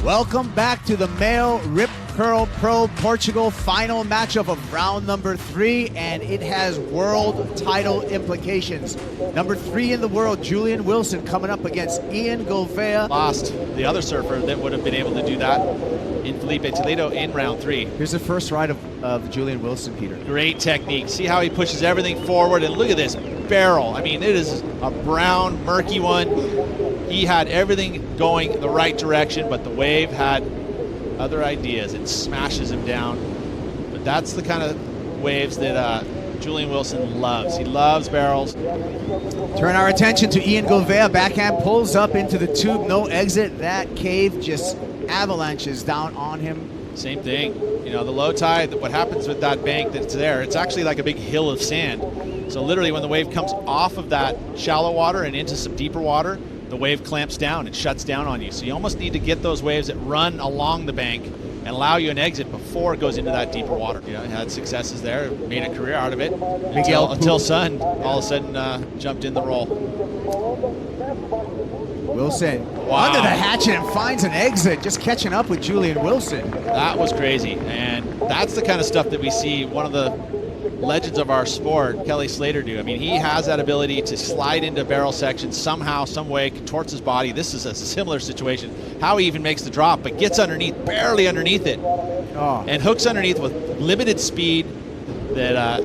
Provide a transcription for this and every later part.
Welcome back to the MEO Rip Curl Pro Portugal final matchup of round number 3, and it has world title implications. Number 3 in the world, Julian Wilson, coming up against Ian Gouveia. Lost the other surfer that would have been able to do that in Felipe Toledo in round 3. Here's the first ride of Julian Wilson, Peter. Great technique. See how he pushes everything forward, and look at this barrel. I mean, it is a brown, murky one. He had everything going the right direction, but the wave had other ideas. It smashes him down. But that's the kind of waves that Julian Wilson loves. He loves barrels. Turn our attention to Ian Gouveia. Backhand pulls up into the tube, no exit. That cave just avalanches down on him. Same thing. You know, the low tide, what happens with that bank that's there, it's actually like a big hill of sand. So literally when the wave comes off of that shallow water and into some deeper water, the wave clamps down, it shuts down on you. So you almost need to get those waves that run along the bank and allow you an exit before it goes into that deeper water. You know, had successes there, made a career out of it until Sun all of a sudden jumped in the roll. Wilson under the hatchet and finds an exit, just catching up with Julian Wilson. That was crazy, and that's the kind of stuff that we see one of the legends of our sport, Kelly Slater, do. I mean, he has that ability to slide into barrel section somehow, some way, contorts his body. This is a similar situation. How he even makes the drop, but gets underneath, barely underneath it, and hooks underneath with limited speed. That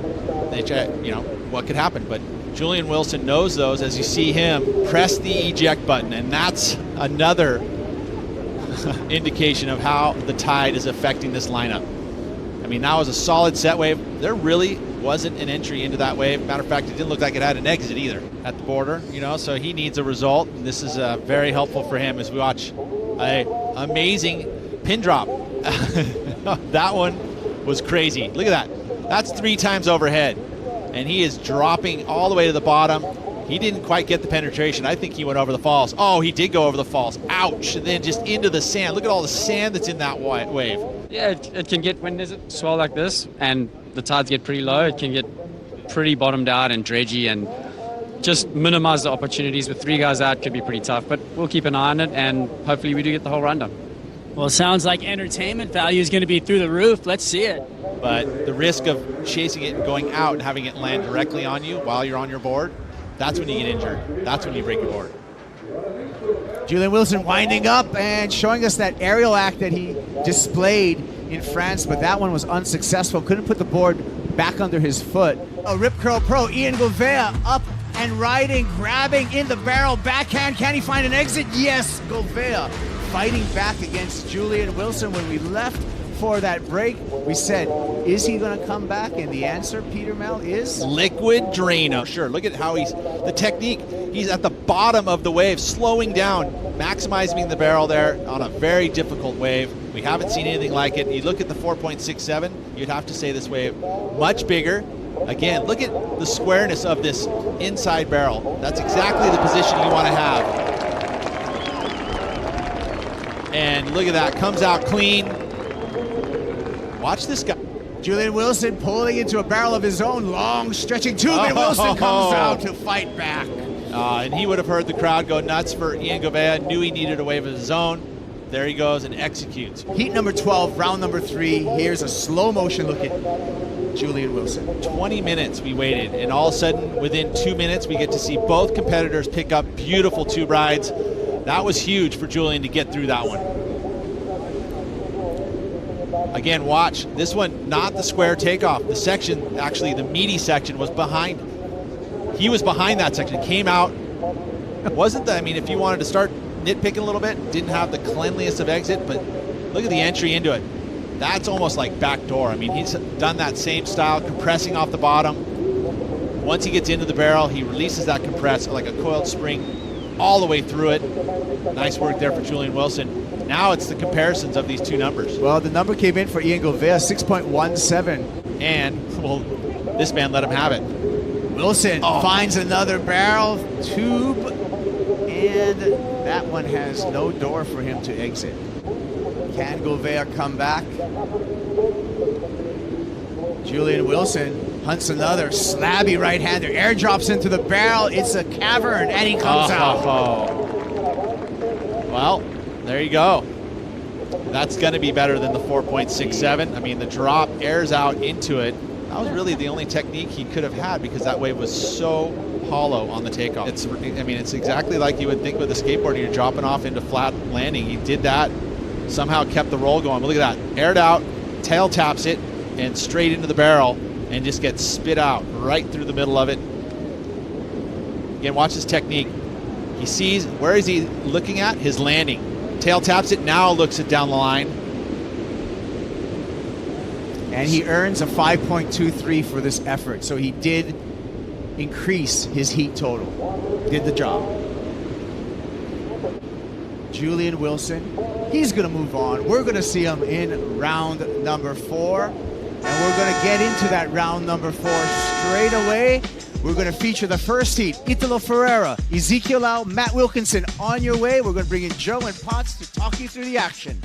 you know what could happen, but Julian Wilson knows those. As you see him press the eject button, and that's another indication of how the tide is affecting this lineup. I mean, that was a solid set wave. There really wasn't an entry into that wave. Matter of fact, it didn't look like it had an exit either at the border, you know, so he needs a result. And this is very helpful for him as we watch an amazing pin drop. That one was crazy. Look at that. That's 3 times overhead. And he is dropping all the way to the bottom. He didn't quite get the penetration. I think he went over the falls. Oh, he did go over the falls. Ouch. And then just into the sand. Look at all the sand that's in that wave. Yeah, it can get, when there's a swell like this and the tides get pretty low, it can get pretty bottomed out and dredgy, and just minimize the opportunities. With 3 guys out, could be pretty tough, but we'll keep an eye on it, and hopefully we do get the whole run done. Well, it sounds like entertainment value is going to be through the roof. Let's see it. But the risk of chasing it and going out and having it land directly on you while you're on your board, that's when you get injured. That's when you break your board. Julian Wilson winding up and showing us that aerial act that he displayed in France, but that one was unsuccessful. Couldn't put the board back under his foot. A Rip Curl Pro, Ian Gouveia, up and riding, grabbing in the barrel, backhand. Can he find an exit? Yes, Gouveia fighting back against Julian Wilson. When we left for that break, we said, is he going to come back? And the answer, Peter Mel, is liquid Drano. Sure, look at how the technique. He's at the bottom of the wave, slowing down, maximizing the barrel there on a very difficult wave. We haven't seen anything like it. You look at the 4.67, you'd have to say this wave much bigger. Again, look at the squareness of this inside barrel. That's exactly the position you want to have. And look at that, comes out clean. Watch this guy. Julian Wilson pulling into a barrel of his own, long stretching tube, and Wilson comes out to fight back. And he would have heard the crowd go nuts for Ian Gouveia, knew he needed a wave of his own. There he goes and executes. Heat number 12, round number 3. Here's a slow motion look at Julian Wilson. 20 minutes we waited, and all of a sudden, within 2 minutes, we get to see both competitors pick up beautiful tube rides. That was huge for Julian to get through that one. Again, watch. This one, not the square takeoff. The section, actually the meaty section, was behind. He was behind that section, came out. Wasn't the, I mean, if you wanted to start nitpicking a little bit, didn't have the cleanliest of exit, but look at the entry into it. That's almost like backdoor. I mean, he's done that same style, compressing off the bottom. Once he gets into the barrel, he releases that compress like a coiled spring all the way through it. Nice work there for Julian Wilson. Now it's the comparisons of these two numbers. Well, the number came in for Ian Gouveia, 6.17. And, well, this man let him have it. Wilson finds another barrel tube, and that one has no door for him to exit. Can Gouveia come back? Julian Wilson hunts another slabby right-hander, airdrops into the barrel. It's a cavern, and he comes out. Well, there you go. That's going to be better than the 4.67. I mean, the drop airs out into it. That was really the only technique he could have had because that wave was so hollow on the takeoff. It's exactly like you would think with a skateboard. You're dropping off into flat landing. He did that, somehow kept the roll going. But look at that, aired out, tail taps it, and straight into the barrel, and just gets spit out right through the middle of it. Again, watch his technique. He sees, where is he looking at? His landing. Tail taps it, now looks it down the line. And he earns a 5.23 for this effort. So he did increase his heat total. Did the job. Julian Wilson, he's going to move on. We're going to see him in round number 4. And we're going to get into that round number 4 straight away. We're going to feature the first heat. Italo Ferreira, Ezekiel Lau, Matt Wilkinson on your way. We're going to bring in Joe and Potts to talk you through the action.